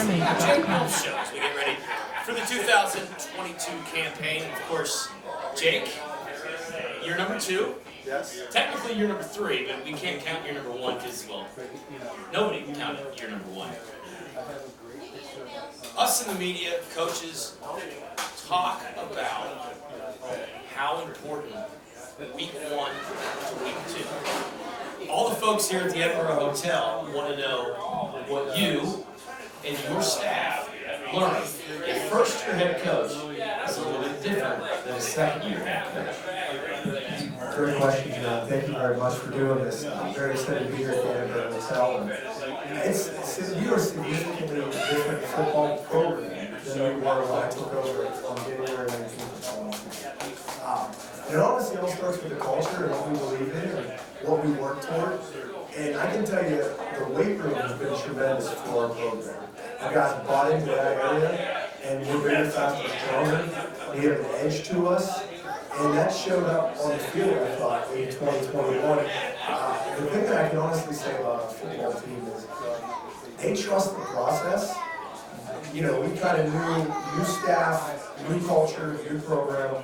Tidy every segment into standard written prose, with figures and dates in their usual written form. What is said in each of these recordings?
Jake Wolf Show as we get ready for the 2022 campaign. Of course, Jake, you're number 2. Yes. Technically, you're number 3, but we can't count your number 1 because, well, nobody can count your number 1. Us in the media, coaches, talk about how important week 1 to week 2. All the folks here at the Edinburgh Hotel want to know what you and your staff learned. A first-year head coach is a little bit different than a second-year head coach. Great question, John. Thank you very much for doing this. I'm very excited to be here at the Edinburgh Hotel. You are significantly different football program than you were when I took over on January 19th. It honestly all starts with the culture and what we believe in and what we work toward. And I can tell you, the weight room has been tremendous for our program. Our guys bought into that area, and we're bigger, faster, stronger. We have an edge to us, and that showed up on the field, I thought, in 2021. The thing that I can honestly say about our football team is they trust the process. You know, we kind of knew new staff, new culture, new program.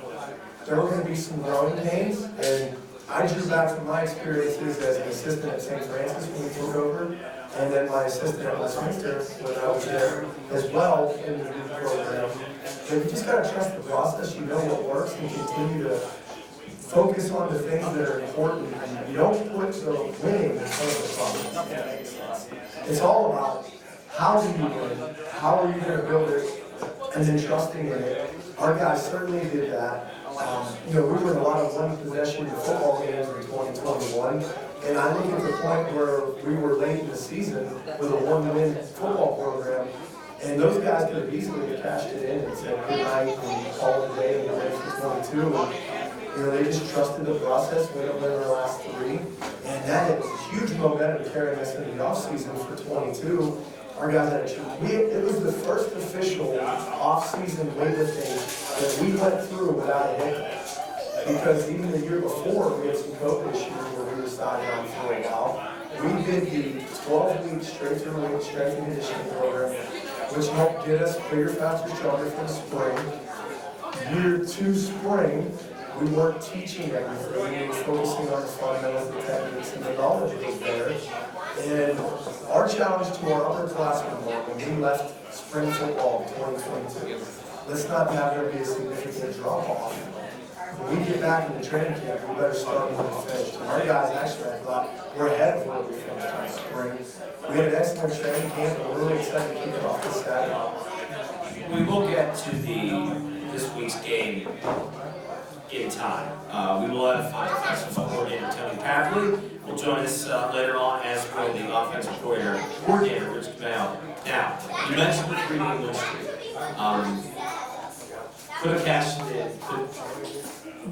There were going to be some growing pains, and I drew back from my experiences as an assistant at St. Francis when we took over, and then my assistant at Westminster when I was there as well in the new program. But you just got to trust the process. You know what works, and continue to focus on the things that are important. And you don't put the winning in front of the problem. It's all about how do you win, how are you going to build it, and then trusting in it. Our guys certainly did that. We were in a lot of one-possession football games in 2021, and I look at the point where we were late in the season with a one-win football program, and those guys could have easily cashed it in and said good night and called it a day and get ready for 22. And, they just trusted the process, went up in our last 3, and that is huge momentum carrying us into the offseason for 22. Our guys had it was the first official off-season weightlifting that we went through without a hiccup. Because even the year before, we had some COVID issues where we were sidelined for a while. We did the 12-week straight-through strength and conditioning program, which helped get us bigger, faster, stronger for the spring. Year 2 spring, we weren't teaching everything. We were focusing on the fundamentals, the techniques, and the knowledge was there. And our challenge to our upperclassmen when we left spring football in 2022, let's not have there be a significant drop-off. When we get back into training camp, we better start where we finished. And our guys actually, I thought, we're ahead of where we finished in spring. We had an excellent training camp, and we're really excited to kick it off this Saturday. We will get to this week's game in time. We will have offensive coordinator Tony Pavley will join us later on, as will the offensive coordinator Rich Kamau. Now, you mentioned the 3-game win streak. Could have cashed it in.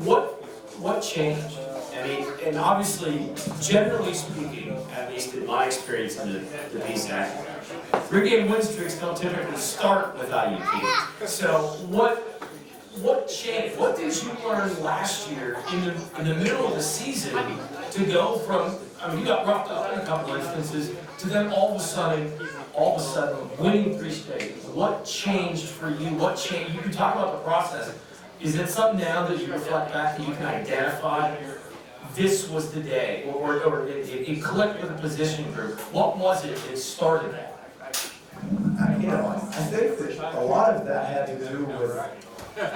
What changed? I mean, and obviously, generally speaking, at least in my experience in the PSAC, 3-game win streaks don't typically start with IUP. So what changed? What did you learn last year in the middle of the season to go from, you got roughed up in a couple instances, to then all of a sudden winning 3 straight? What changed for you? What changed? You can talk about the process. Is it something now that you reflect back that you can identify this was the day, or it clicked with a position group? What was it that started that? I think that a lot of that had to do with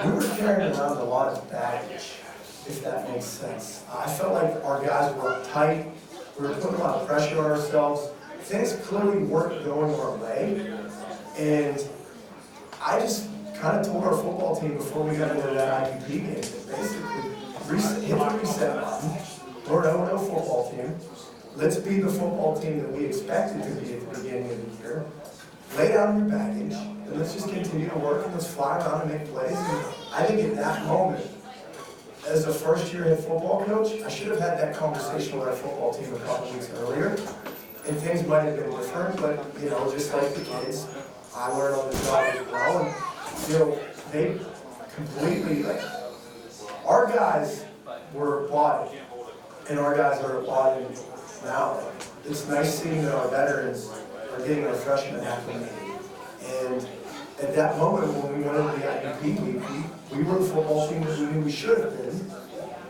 we were carrying around a lot of baggage, if that makes sense. I felt like our guys were uptight. We were putting a lot of pressure on ourselves. Things clearly weren't going our way. And I just kind of told our football team before we got into that IUP game that basically hit the reset button. We're an 0-0 football team. Let's be the football team that we expected to be at the beginning of the year. Lay down your baggage, and let's just continue to work, and let's fly around and make plays. And I think at that moment, as a first-year head football coach, I should have had that conversation with our football team a couple weeks earlier, and things might have been different, but, just like the kids, I learned on the job as well, and, they completely, our guys were applauded, and our guys are applauding now. It's nice seeing that our veterans are getting our freshmen acclimated. And at that moment, when we went into the IUP week, we were the football team that we knew we should have been,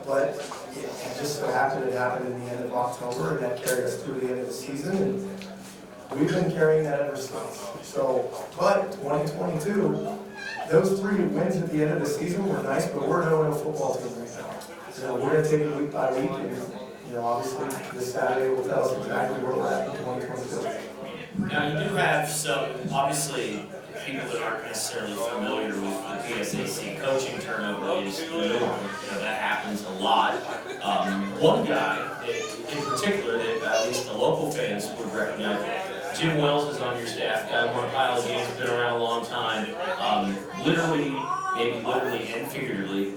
but it just so happened it happened in the end of October, and that carried us through the end of the season, and we've been carrying that ever since. So, but 2022, those 3 wins at the end of the season were nice, but we're no football team right now. So we're going to take it week by week, and obviously this Saturday will tell us exactly where we're at in 2022. Now, you do have some, obviously, people that aren't necessarily familiar with the PSAC coaching turnover is the norm. That happens a lot. One guy in particular that at least the local fans would recognize, Jim Wells is on your staff, guy who won a pile of games, been around a long time. Literally, maybe literally and figuratively,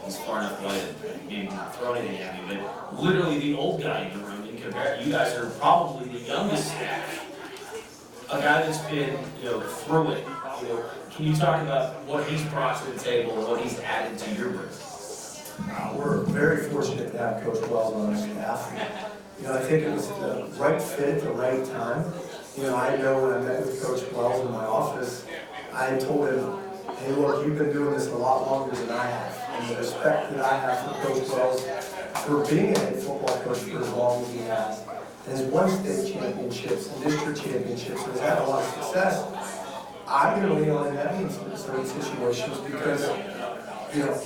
he's far enough away that maybe not throw anything at me, but literally the old guy in the room. In comparison, you guys are probably the youngest staff. A guy that's been, through it. Can you talk about what he's brought to the table and what he's added to your group? We're very fortunate to have Coach Wells on our staff. I think it was the right fit at the right time. I know when I met with Coach Wells in my office, I told him, hey, look, you've been doing this a lot longer than I have. And the respect that I have for Coach Wells for being a head football coach for as long as he has, and has won state championships and district championships, and has had a lot of success, I'm going to lean on him in certain situations because,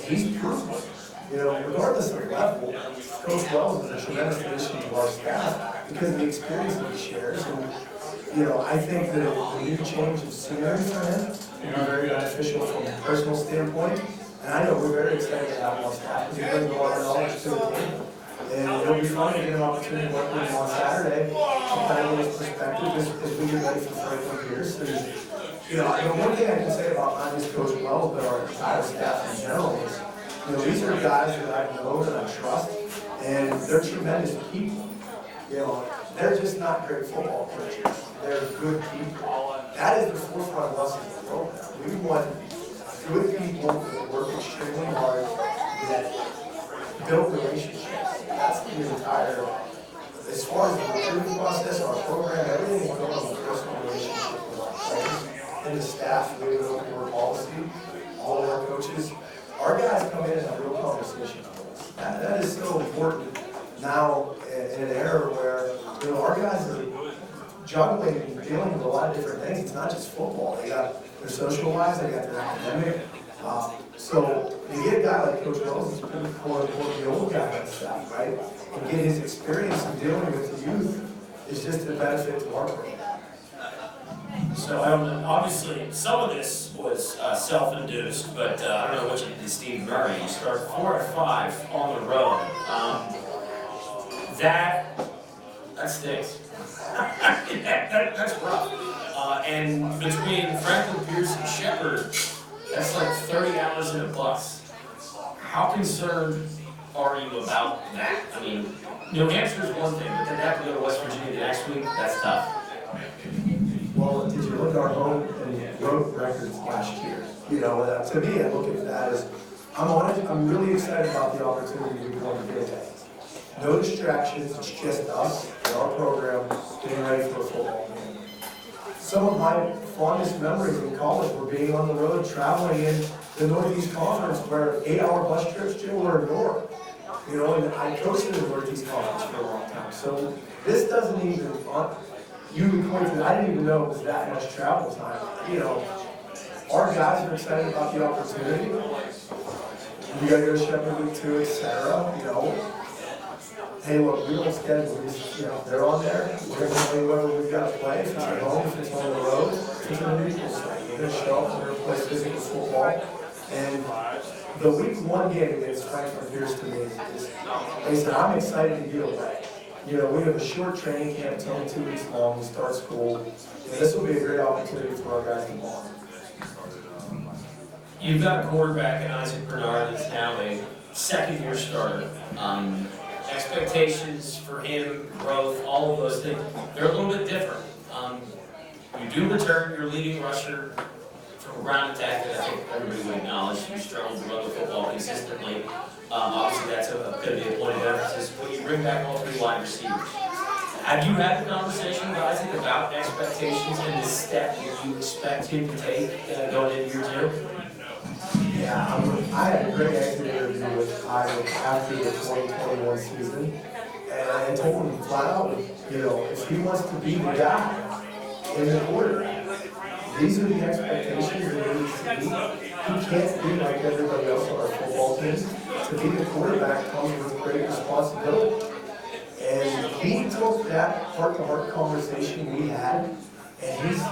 he's proven. Regardless of level, Coach Wells is a tremendous addition to our staff because of the experience that he shares. And, I think that the new change of scenery for him will be very beneficial from a personal standpoint. And I know we're very excited to have him on staff because he brings a lot of knowledge to the team. And it'll be fun to get an opportunity to work with him on Saturday to kind of get his perspective as we get ready for Franklin Pierce. And, the one thing I can say about not just Coach Wells, but our entire staff in general is, these are guys that I know and I trust, and they're tremendous people. They're just not great football coaches. They're good people. That is the forefront of us as a program. We want good people that work extremely hard, that build relationships. That's the entire, as far as the recruiting process, our program, everything is built on a personal relationship with our players and the staff. We have an open door policy, all of our coaches. Our guys come in and have a real conversation with us. That is so important now in an era where, our guys are juggling and dealing with a lot of different things. It's not just football. They got their social lives, they got their academic. So you get a guy like Coach Wells, who's pretty quote-unquote the old guy on staff, right? And get his experience in dealing with the youth is just a benefit to our program. So obviously, some of this was self-induced, but I don't know what you did to Steve Murray. You start 4 of 5 on the road. That stinks. That's rough. And between Franklin Pierce and Shepherd, that's like 30 hours in a bus. How concerned are you about that? I mean, New Hampshire is one thing, but then have to go to West Virginia the next week, that's tough. Well, did you look at our home and road records last year? To me, I look at that as, I'm really excited about the opportunity we're going to get ahead. No distractions, it's just us and our program getting ready for a football game. Some of my fondest memories in college were being on the road, traveling in the Northeast Conference where 8-hour bus trips to were ignored. And I coached in the Northeast Conference for a long time. So this doesn't even, you pointed, I didn't even know it was that much travel time. Our guys are excited about the opportunity. We got to go to Shepherd Week 2, etc. Hey, look, we don't schedule these, they're on there. We're going to tell you whether we've got to play, if it's at home, if it's on the road, if it's in a neutral site. We're going to show up, we're going to play physical football. And the week 1 game against Franklin Pierce to me is, like I said, I'm excited to get away. We have a short training camp, it's only 2 weeks long, we start school. And this will be a great opportunity for our guys to bond. You've got a quarterback in Isaac Bernard that's now a second-year starter. Expectations for him, growth, all of those things, they're a little bit different. You do return your leading rusher from a ground attack that I think everybody would acknowledge. You struggled to run the football consistently. Obviously, that's going to be a point of emphasis. But you bring back all 3 wide receivers. Have you had the conversation with Isaac about expectations and the step that you expect him to take going into year 2? Yeah, I had a great exit interview with Isaac after the 2021 season, and I told him flat out, if he wants to be the guy in the quarterback, these are the expectations that he needs to be. He can't be like everybody else on our football team. To be the quarterback comes with great responsibility. And he took that heart-to-heart conversation we had, and he's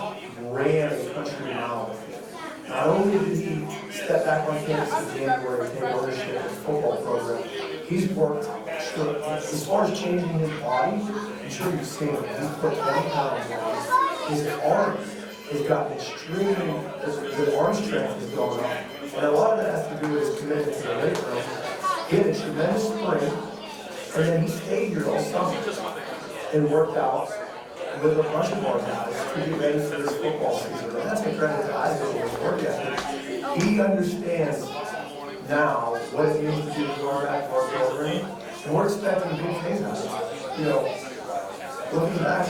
ran a country mile with it. Not only did he step back on campus in January and take ownership of the football program, he's worked, as far as changing his body, I'm sure you've seen him, he's put 10 pounds on his arms has gotten extremely, the arm strength has gone up. And a lot of that has to do with his commitment to the weight room. He had a tremendous spring, and then he stayed here all summer and worked out with a bunch of our guys to get ready for this football season. And that's a credit to Isaac and his work ethic. He understands now what it means to be the quarterback for our program, and we're expecting big things out of him. Looking back,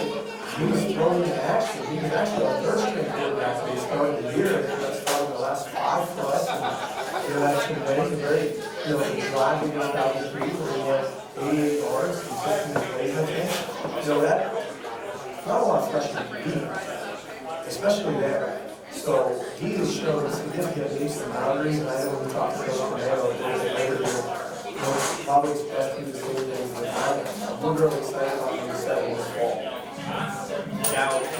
he was thrown into action. He was actually our third string quarterback when he started the year, and he started the last 5 for us. And that's been very, driving us out the street where he had 88 yards and 16 plays, I think. That, not a lot of freshmen can do, especially there. So he has shown significant leaps and boundaries, and I know when we talked to Coach Romero a little bit later, we'll probably expect him to do things that I'm really excited about him setting this fall. Now, if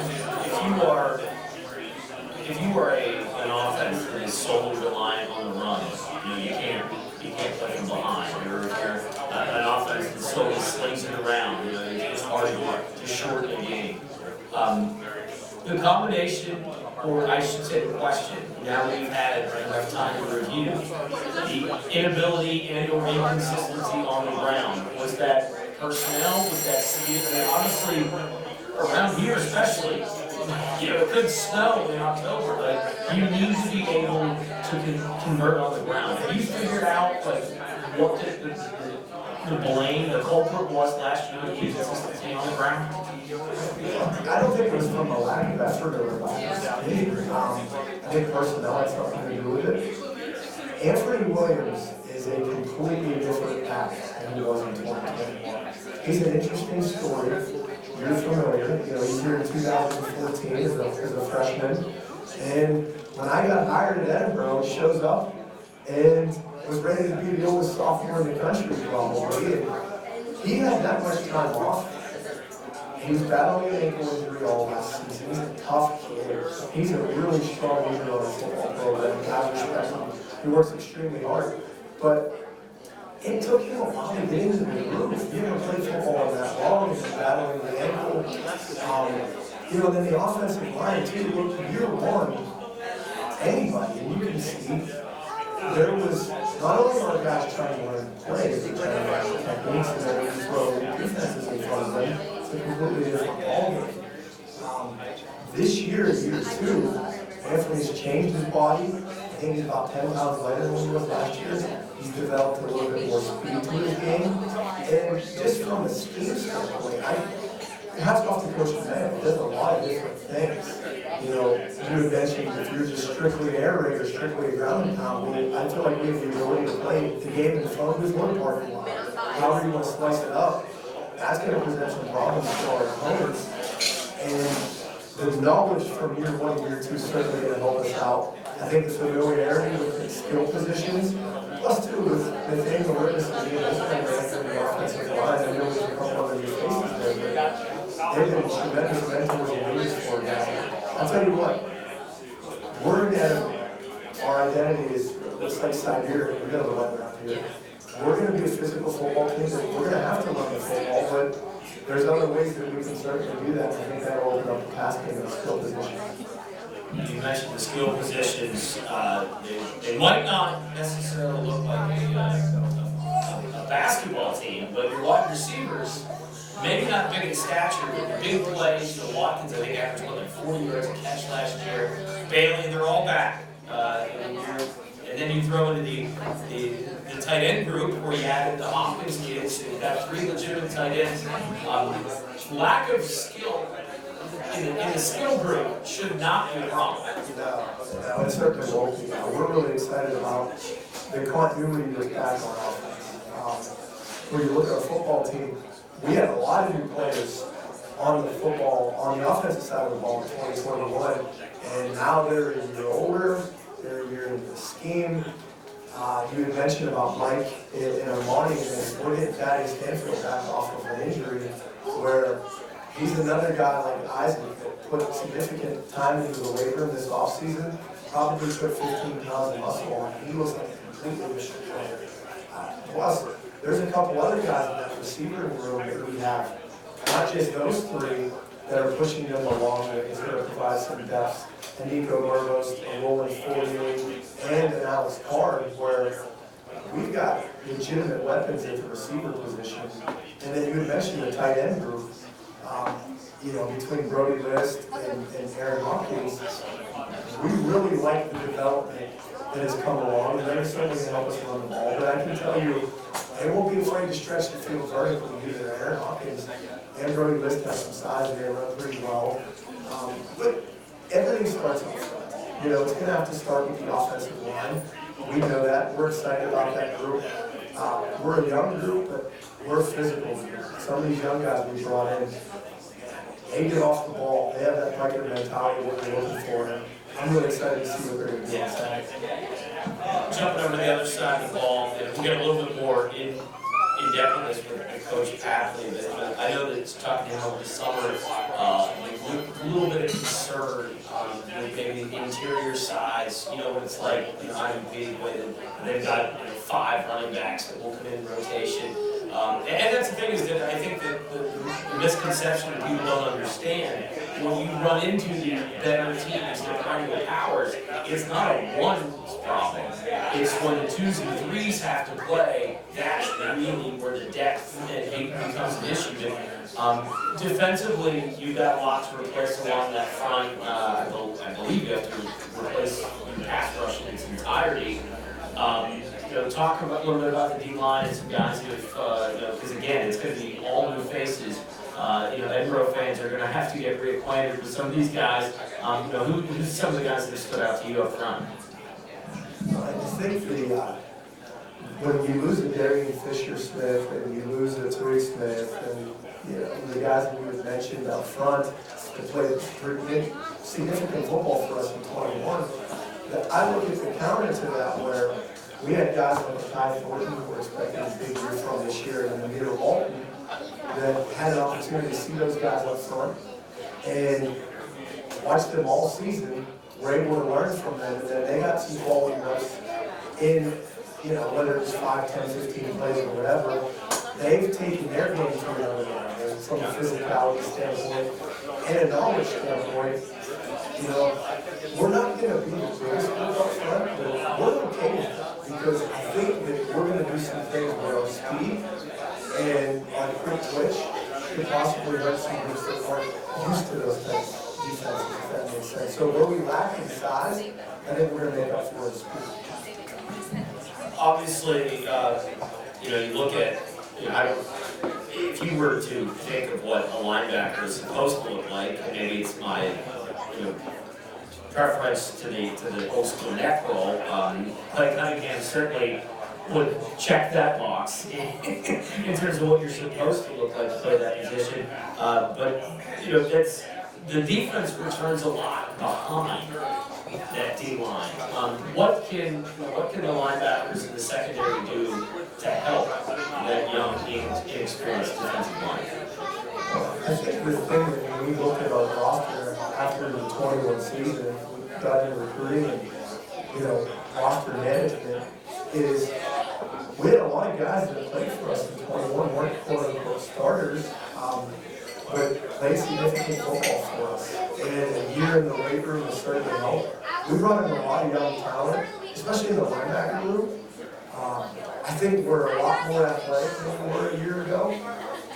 you are an offense that is solely reliant on the run, you can't play from behind. You're an offense that solely slings it around. It's hard to shorten a game. The combination, or I should say the question, now that we've had enough time to review, the inability and/or inconsistency on the ground, was that personnel, was that skill? I mean, honestly, around here especially, it could snow in October, but you need to be able to convert on the ground. Have you figured out what the blame, the culprit was last year with the consistency on the ground? I don't think it was from a lack of effort or a lack of speed. I think personnel had something to do with it. Anthony Williams is a completely different act than he was in 2021. He's an interesting story. You're familiar. He's here in 2014 as a freshman. And when I got hired at Edinboro, he shows up and was ready to be the oldest sophomore in the country probably. And he had that much time off. He was battling an ankle injury all last season. He's a tough kid. He's a really strong leader on the football program. Guys respect him. He works extremely hard. But it took him a while to get into the groove. He never played football that long. He was battling the ankle. Then the offensive line, too, look, year one, anybody, and you can see, there was not only our guys trying to learn plays, but trying to learn techniques, and then we throw defenses in front of them. It's a completely different ballgame. This year, year 2, Anthony's changed his body. I think he's about 10 pounds lighter than he was last year. He's developed a little bit more speed to his game. And just from a scheme standpoint, hats off to Coach Romero. He does a lot of different things. You had mentioned if you're just strictly air raid or strictly a ground pound, I feel like we have the ability to play the game in front of his one parking lot. However you want to slice it up, that's going to present some problems for our opponents. And the knowledge from year 1 to year 2 is certainly going to help us out. I think the familiarity with the skill positions, plus too with Nathaniel Rivas and Ian Ismail in the offensive line. I know there's a couple other new faces there, but they've been tremendous mentors and leaders for us. I'll tell you what, we're in Edinboro. Our identity is, looks like Siberia. We know the weather out here. We're going to be a physical football team. We're going to have to run the football, but there's other ways that we can certainly do that. I think that will open up the pass game and the skill position. You mentioned the skill positions. They might not necessarily look like a basketball team, but your wide receivers, maybe not big in stature, but big plays. Watkins, I think, averaged like 40 yards a catch last year. Bailey, they're all back. And then you throw into the tight end group where you added the Hopkins kids, and you got 3 legitimate tight ends. Lack of skill in the skill group should not be a problem. No, it certainly won't be. We're really excited about the continuity of guys on offense. When you look at our football team, we had a lot of new players on the offensive side of the ball in 2021, and now they're a year older, they're a year into the scheme. You had mentioned about Mike and Armani, and we're getting Thaddeus Stanfield back off of an injury, where he's another guy like Isaac that put significant time into the weight room this offseason, probably put 15 pounds of muscle on. He was like a completely different player. Plus, there's a couple other guys in that receiver room that we have, not just those 3 that are pushing them along that is going to provide some depth. And Nico Burgos, a Roland Fournier, and an Alex Card, where we've got legitimate weapons at the receiver position. And then you had mentioned the tight end group. Between Brody List and Aaron Hopkins, we really like the development that has come along, and they're certainly going to help us run the ball. But I can tell you, they won't be afraid to stretch the field vertically either. Aaron Hopkins and Brody List have some size, and they run pretty well. But everything starts off front. It's going to have to start with the offensive line. We know that. We're excited about that group. We're a young group, but we're a physical group. Some of these young guys we brought in, they get off the ball. They have that fighter mentality that we're looking for. And I'm really excited to see what they're going to do on Saturday. Jumping over to the other side of the ball, and we'll get a little bit more in depth on this with Coach Papley, but I know that it's talking to him over the summer, a little bit of concern with maybe the interior size. What it's like, IMP, the way that they've got 5 running backs that will come in rotation. And that's the thing, is that I think that the misconception that people don't understand, when you run into the better teams that are running with powers, it's not a one problem. It's when the 2s and 3s have to play, that's really where the depth becomes an issue. Defensively, you've got lots to replace along that front. I believe you have to replace the pass rush in its entirety. Talk a little bit about the D-line and some guys who have, because again, it's going to be all new faces. Edinburgh fans are going to have to get reacquainted with some of these guys. Who's some of the guys that have stood out to you up front? I just think when you lose a Darian Fisher-Smith and you lose a Tariq Smith and the guys that we had mentioned up front that played pretty significant football for us in 21, that I look at the counter to that where we had guys like Ty Thornton who were expecting a big year from this year, and then Amir Walton that had an opportunity to see those guys up front and watch them all season. We're able to learn from them, and then they got some quality reps in, whether it's 5, 10, 15 plays or whatever. They've taken their game to another level from a physicality standpoint and a knowledge standpoint. We're not going to be the biggest group up front, but we're okay with that because I think that we're going to do some things with our speed and our quick twitch could possibly hurt some groups that aren't used to those types of defenses, if that makes sense. So where we lack in size, I think we're going to make up for it speed. Obviously, you look at, if you were to think of what a linebacker is supposed to look like, and maybe it's my preference to the old school neck roll, Clay Cunningham certainly would check that box in terms of what you're supposed to look like to play that position. But that's the defense returns a lot behind that D line. What can the linebackers in the secondary do to help that young, inexperienced defensive line? I think the thing that when we looked at our roster after the 21 season, we got into recruiting and roster management is we had a lot of guys that played for us in 21 weren't quote unquote starters, but played significant football for us. And a year in the weight room has certainly helped. We brought in a lot of young talent, especially in the linebacker group. I think we're a lot more athletic than we were a year ago.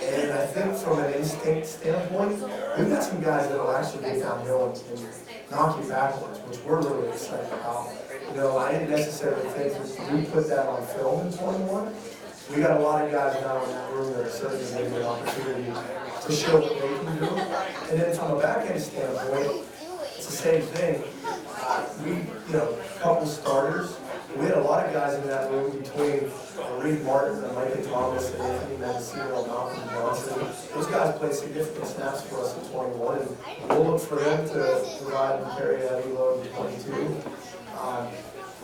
And I think from an instinct standpoint, we've got some guys that will actually get downhill and knock you backwards, which we're really excited about. You know, I didn't necessarily think that we put that on film in 21. We got a lot of guys now in that room that are certainly getting an opportunity to show what they can do. And then from a back-end standpoint, it's the same thing. A couple starters. We had a lot of guys in that room between Reed Martin and Micah Thomas and Anthony Mendocino and Malcolm Johnson. Those guys played significant snaps for us in 21, and we'll look for them to provide and carry a heavy load in 22.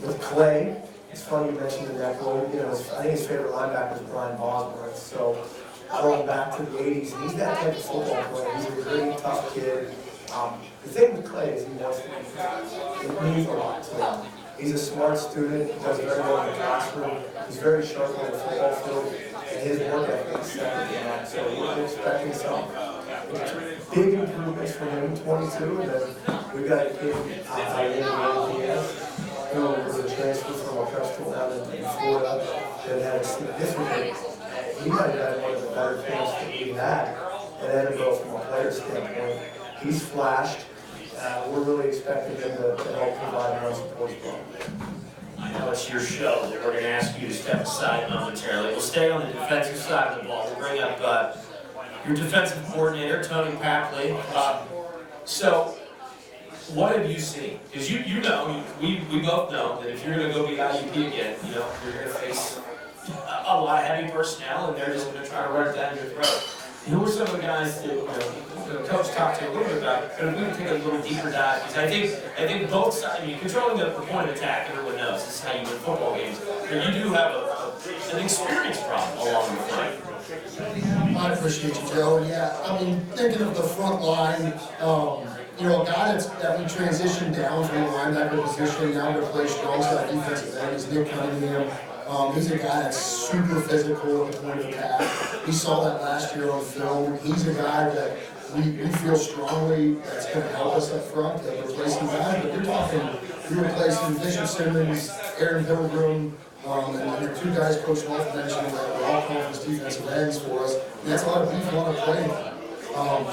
With Clay, it's funny you mentioned the neck load. I think his favorite linebacker is Brian Bosworth. So going back to the 80s, he's that type of football player. He's a really tough kid. The thing with Clay is he wants to be. It means a lot to him. He's a smart student, does very well in the classroom, he's very sharp on the football field, and his work ethic is second to that. So we're expecting some big improvements from him in 22, and then we've got a kid out in the who was a transfer from a prep school down in Florida that had a significant, he might have had one of the better camps that we had at Edinburgh from a player standpoint. He's flashed. We're really expecting him to help provide more support as well. I know it's your show that we're going to ask you to step aside momentarily. We'll stay on the defensive side of the ball. We'll bring up your defensive coordinator, Tony Packley. So, what have you seen? Because you know, we both know that if you're going to go be IUP again, you're going to face a lot of heavy personnel, and they're just going to try to run it down your throat. Who were some of the guys that the coach talked to you a little bit about? But we would take a little deeper dive because I think both sides. Controlling the point of attack, everyone knows this is how you win football games. But you do have an experience problem along the front. I appreciate you, Joe. And yeah, thinking of the front line, a guy that we transitioned down from the linebacker position, now replaced strong side defensive end is Nick Cunningham. He's a guy that's super physical at the point of attack. We saw that last year on film. He's a guy that we feel strongly that's going to help us up front, that replacing guys. But you're replacing Bishop Simmons, Aaron Pilgrim, and the two guys Coach Wolf mentioned that were all conference defensive ends for us. And that's a lot of beef on our play.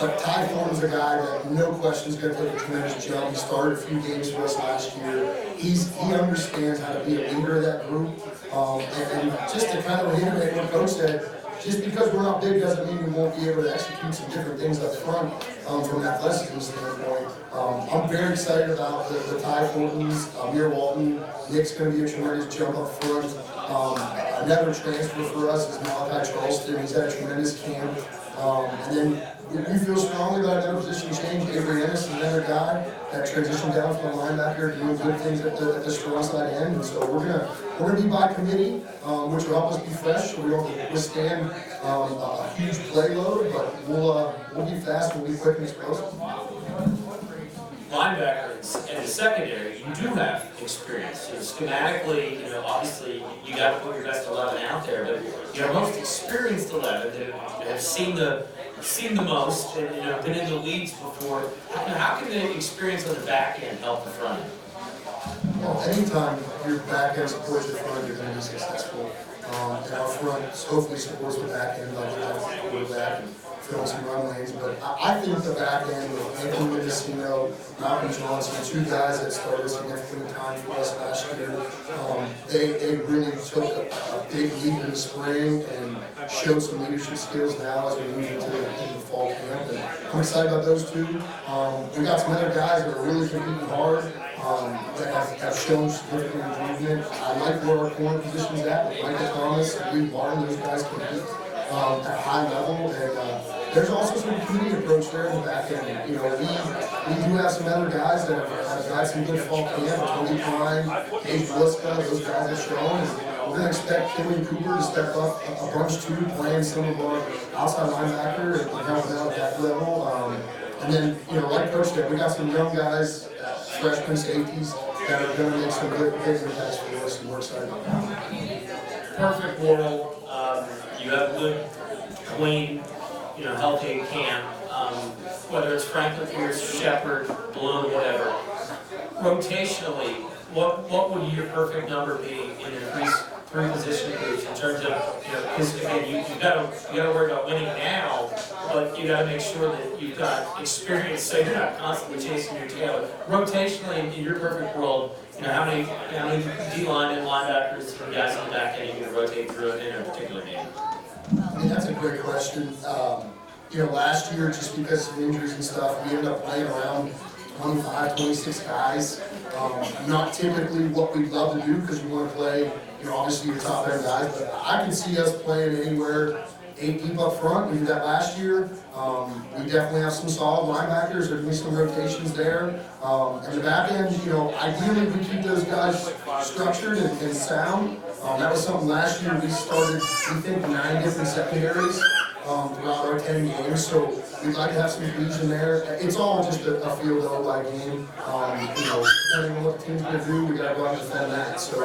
But Ty Thornton's a guy that no question is going to take a tremendous jump. He started a few games for us last year. He understands how to be a leader of that group. And just to kind of reiterate what Coach said, just because we're not big doesn't mean we won't be able to execute some different things up front from an athleticism standpoint. I'm very excited about the Ty Thorntons, Amir Walton. Nick's going to be a tremendous jump up front. Another transfer for us is Malachi Charleston. He's had a tremendous camp. And then we feel strongly about another position change. Avery Ennis is another guy that transitioned down from a linebacker, doing good things at the strong side end. And so we're gonna be by committee, which will help us be fresh, so we don't withstand a huge play load. But we'll be fast, we'll be quick and explosive. Linebacker in the secondary, you do have experience. Schematically, obviously you got to put your best 11 out there, but your most experienced 11 that have seen the most and been in the leagues before. How can the experience on the back end help the front end? Well, anytime your back end supports your front, you're going to be successful. And our front hopefully supports the back end, like the quarterback and filling some run lanes. But I think the back end with Anthony Mendocino, Malcolm Johnson, two guys that started significant time for us last year, they really took a big leap in the spring and showed some leadership skills now as we move into the fall camp. And I'm excited about those two. We got some other guys that are really competing hard. That have shown significant improvement. I like where our corner position is at with Micah Thomas and Reed Martin. Those guys compete at a high level. And there's also some community approach there in the back end. We do have some other guys that have got some good fall camp. Tony Klein, Gage Bliska, those guys have shown. And we're going to expect Killian Cooper to step up a bunch too, playing some of our outside linebacker and helping out at that level. And then, like Coach said, we got some young guys, freshman safeties, that are going to make some good impacts for us, and we're excited about that. Perfect world. You have a good, clean, healthy camp. Whether it's Franklin Pierce, Shepherd, Bloom, whatever. Rotationally, what would your perfect number be in increase three position groups in terms of, because again, you gotta worry about winning now, but you gotta make sure that you've got experience, so you're not constantly chasing your tail. Rotationally, in your perfect world, how many D-line and linebackers and guys on the back end are you gonna rotate through in a particular game? I mean, that's a great question. Last year, just because of injuries and stuff, we ended up playing around 25, 26 guys. Not typically what we'd love to do because we want to play, obviously your top end guys, but I can see us playing anywhere 8 deep up front. We did that last year. We definitely have some solid linebackers. There'll be some rotations there. And the back end, ideally we keep those guys structured and sound. That was something last year we started, we think, 9 different secondaries throughout our 10 games. So we'd like to have some cohesion there. It's all just a field goal by game. Depending on what the team's going to do, we got to go out and defend that. So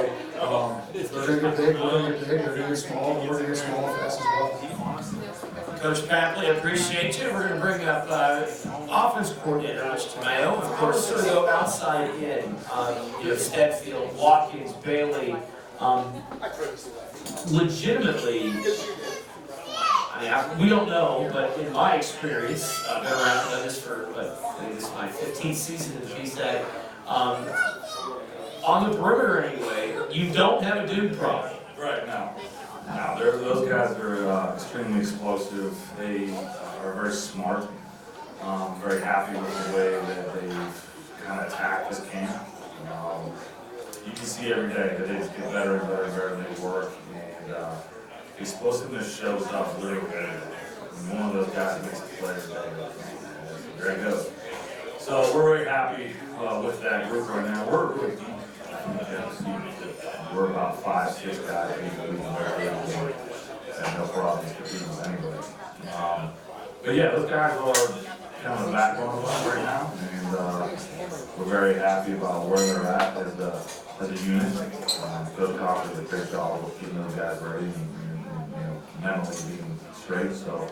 if they're going to get big, we're going to get big. They're going to get small, we're going to get small and fast as well. Coach Papley, appreciate you. We're going to bring up offense coordinator Rich Tamayo. Of course, we're going to go outside in. Steadfield, Watkins, Bailey. Legitimately, we don't know, but in my experience, I've been around, done this for, I think this is my 15th season in the PSAC. On the perimeter anyway, you don't have a dude problem. Right, now. Those guys are extremely explosive. They are very smart. Very happy with the way that they've kind of attacked this camp. You can see every day that they just get better and better and better than they work. And explosiveness shows up literally everywhere. One of those guys makes a play today. There it goes. So we're very happy with that group right now. We're really deep. We're about 5, 6 guys we can barely have no problems competing with anybody. But yeah, those guys are kind of the backbone of us right now, and we're very happy about where they're at as a unit. Coach Cocker did a great job of keeping those guys ready and mentally being straight. So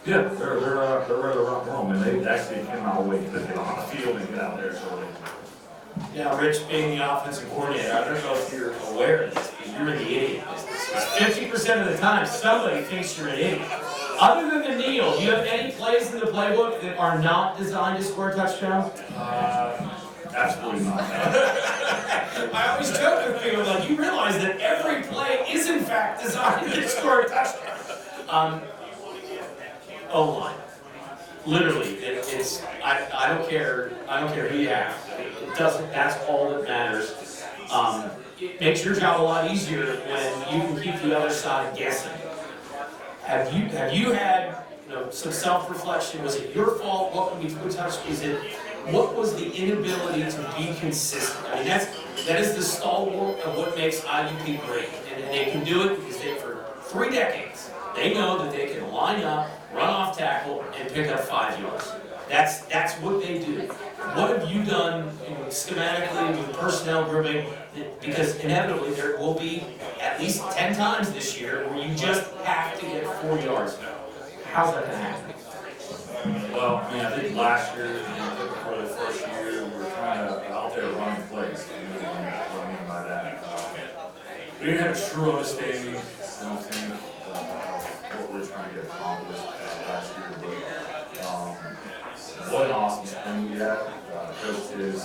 yeah, they're ready to rock and roll. I mean, they actually cannot wait to get on the field and get out there. So Now, Rich, being the offensive coordinator, I don't know if you're aware of this, but you're in the idiot business. 50% of the time, somebody thinks you're an idiot. Other than the kneel, do you have any plays in the playbook that are not designed to score a touchdown? absolutely not. I always joke with people, like, you realize that every play is in fact designed to score a touchdown. O-line. Literally, it's I don't care who you have. It doesn't. That's all that matters. It makes your job a lot easier when you can keep the other side guessing. Have you had some self-reflection? Was it your fault? What can we do? What was the inability to be consistent? I mean, that is the stalwart of what makes IUP great, and they can do it because for 3 decades they know that they can line up, run off tackle, and pick up 5 yards. That's what they do. What have you done schematically with personnel grooming? Because inevitably there will be at least 10 times this year where you just have to get 4 yards. How's that going to happen? Well, I think last year, for the first year, we were kind of out there running plays. What I mean by that. We didn't have a true understanding, I don't think, what we were trying to get accomplished last year. But what an awesome spring we had. Coach did a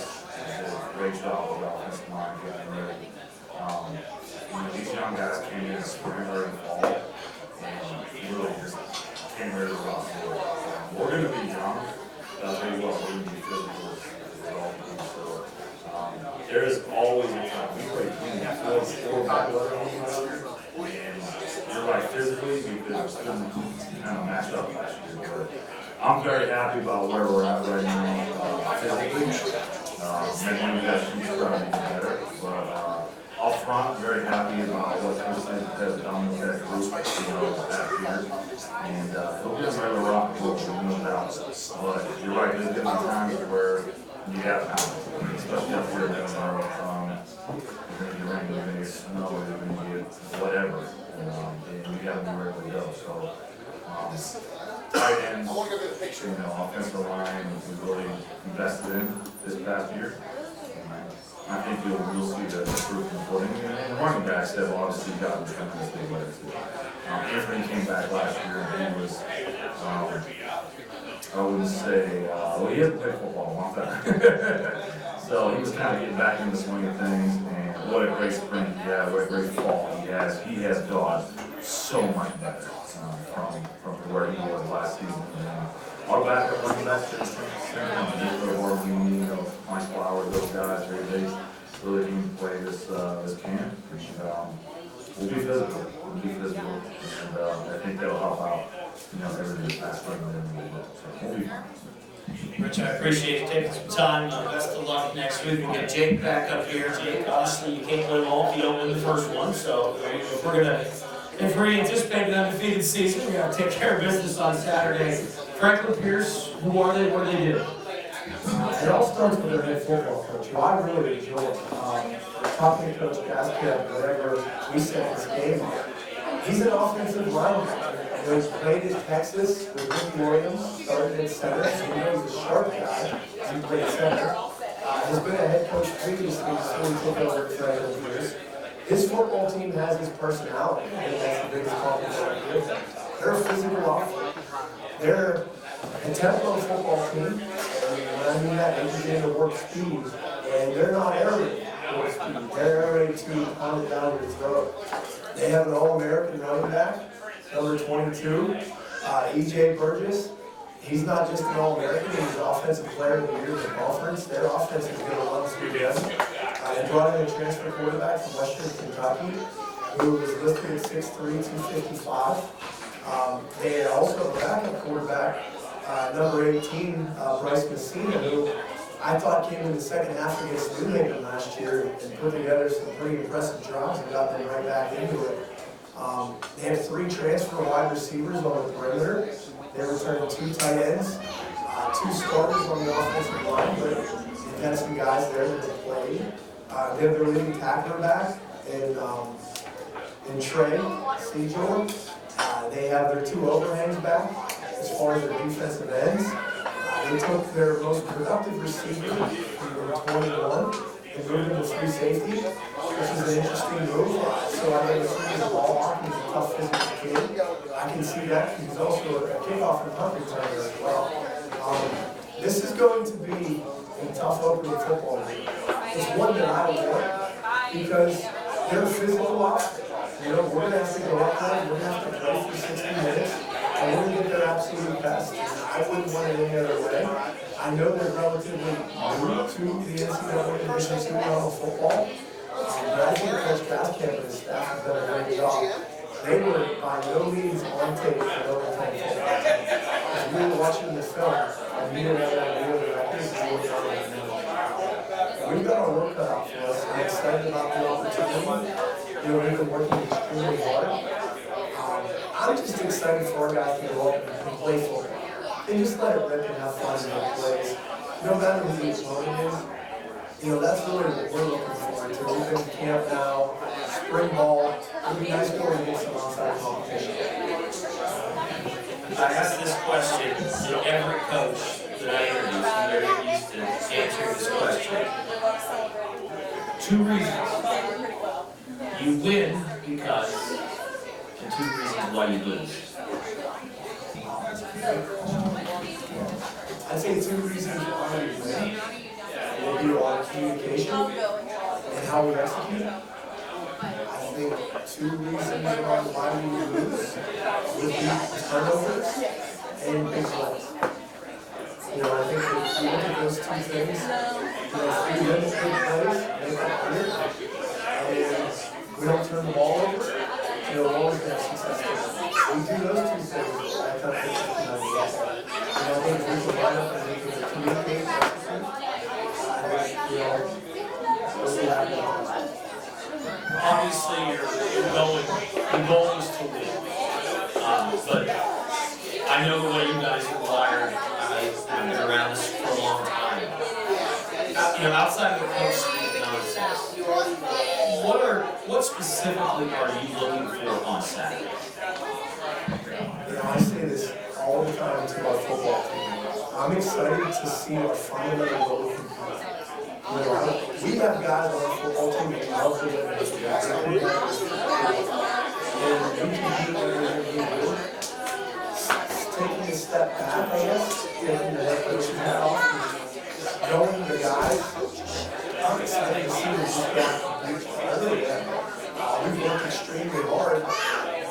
great job with the offensive line getting ready. These young guys came in spring, early fall, and really just came ready to rock and roll. We're going to be young, but I'll tell you what, we're going to be physical as all people. So there is always a time. We played 4 back last year, and you're right, physically, we could kind of match up last year. But I'm very happy about where we're at right now, physically. Maybe we got to try to be better, but up front, very happy about what Coach has done with that group, past year. And it'll be a regular rock and roll, no doubt. But you're right, there's going to be times where you have time, especially up here in Denver. You're going to get rain, you're going to get snow, you're going to get whatever. And you got to be ready to go. So, tight end, offensive line, we really invested in this past year. I think you'll see the proof in the pudding. And the running backs have obviously gotten tremendously better too. Anthony came back last year and he was, I wouldn't say, well, he hasn't played football in a long time. So he was kind of getting back in the swing of things, and what a great spring he had, what a great fall he has. He has gone so much better from where he was last season. And our backup running backs, Mike Flowers, those guys, they really need to play this camp. We'll be physical, and I think that'll help out, every this past spring. So we'll be fine. Rich, I appreciate you taking some time. Best of luck next week. We'll get Jake back up here. Jake, obviously you can't win them all if you don't win the first one. So if we're anticipating an undefeated season, we're gonna take care of business on Saturday. Franklin Pierce, who are they? What do they do? It all starts with their head football coach, who I really enjoy. Talking to Coach Gaskin, whenever we set this game up, he's an offensive lineman. He's played in Texas with Rick Williams, started at center, so he knows he's a sharp guy. He played center. Has been a head coach previously before he took over for Franklin Pierce. His football team has his personality. I think that's the biggest compliment I give them. They're a physical offense. They're a tempo football team. And when I mean that, they begin to work speed. And they're not arrogant to work speed. They're arrogant to pound it down your throat. They have an All-American running back, number 22, E.J. Burgess. He's not just an All-American, he's an offensive player of the year in the conference. Their offense is going to run through them. They brought in a transfer quarterback from Western Kentucky, who is listed at 6'3", 255. They also have a backup quarterback, number 18, Bryce Messina, who I thought came in the second half against New Haven last year and put together some pretty impressive drives and got them right back into it. They have 3 transfer wide receivers on the perimeter. They returned 2 tight ends, 2 starters on the offensive line, but they've had some guys there that have played. They have their leading tackler back in Trey Sejour. They have their 2 overhangs back as far as their defensive ends. They took their most productive receiver, number 21, and moved him to free safety, which is an interesting move. So I think he's a ball hawk, he's a tough physical kid. I can see that. He's also a kickoff and punt returner as well. This is going to be a tough opening football game. It's one that I would want because they're a physical offense. We're going to have to go up there, we're going to have to play for 60 minutes, and we're going to get their absolute best. I wouldn't want it any other way. I know they're relatively new to the NCAA Division II level football, but I think Coach Gaskin and his staff have done a great job. They were by no means on tape for Notre Dame football. As we were watching the film, and we didn't have that idea that I think we were on it. We've got our work cut out for us. I'm excited about the opportunity. We've been working extremely hard. I'm just excited for our guys to go up and play football. And just let it rip and have fun in the plays. No matter who the opponent is, that's really what we're looking forward to. We've been in camp now, spring ball. It'd be nice going to get some outside competition. I ask this question to every coach that I introduce, and they're used to answering this question. 2 reasons. You win because, and 2 reasons why you lose. I'd say 2 reasons why we win would be our communication and how we execute. I think 2 reasons why we lose would be turnovers and big plays. I think if you look at those 2 things, if we limit big plays, make it clear, and we don't turn the ball over, we're always going to have success. We do those 2 things, I kind of think it's and I think if we can line up and we can communicate, we'll be happy. Obviously, your goal is to win. But I know the way you guys are wired. I've been around this for a long time. Outside of the coach speak nonsense, what specifically are you looking for on Saturday? I say this all the time to our football team. I'm excited to see our fundamental what we can do. We have guys on our football team that love to live in this Jackson. And we compete every year. Taking a step back, I guess, taking the head coaching hat off, knowing the guys, I'm excited to see them just go out and compete. I really am. We've worked extremely hard.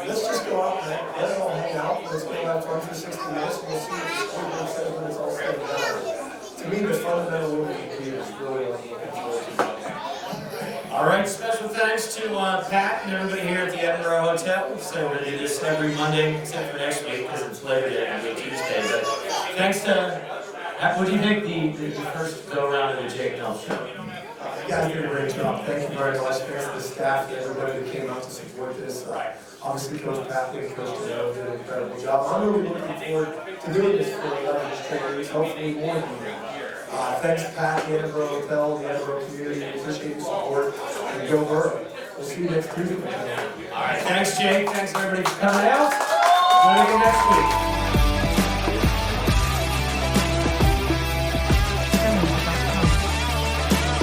Let's just go out and let it all hang out. Let's go have fun for 60 minutes and we'll see if the scoreboard says when it's all said and done. To me, the fundamental way to compete is really what I'm looking forward to. All right, special thanks to Pat and everybody here at the Edinburgh Hotel. So we're going to do this every Monday, except for next week because it's Labor Day and it'll be Tuesday. But thanks to, what do you think the first go around of the Jake Nell show? You guys did a great job. Thank you very much. Thanks to the staff and everybody that came out to support this. Obviously, Coach Patrick and Coach Dale did an incredible job. I'm really looking forward to doing this for 11 straight weeks, hopefully more than that. Thanks to Pat, the Edinburgh Hotel, the Edinburgh community. We appreciate your support. And go Borough. We'll see you next Tuesday. All right, thanks Jake. Thanks everybody for coming out. We'll see you next week.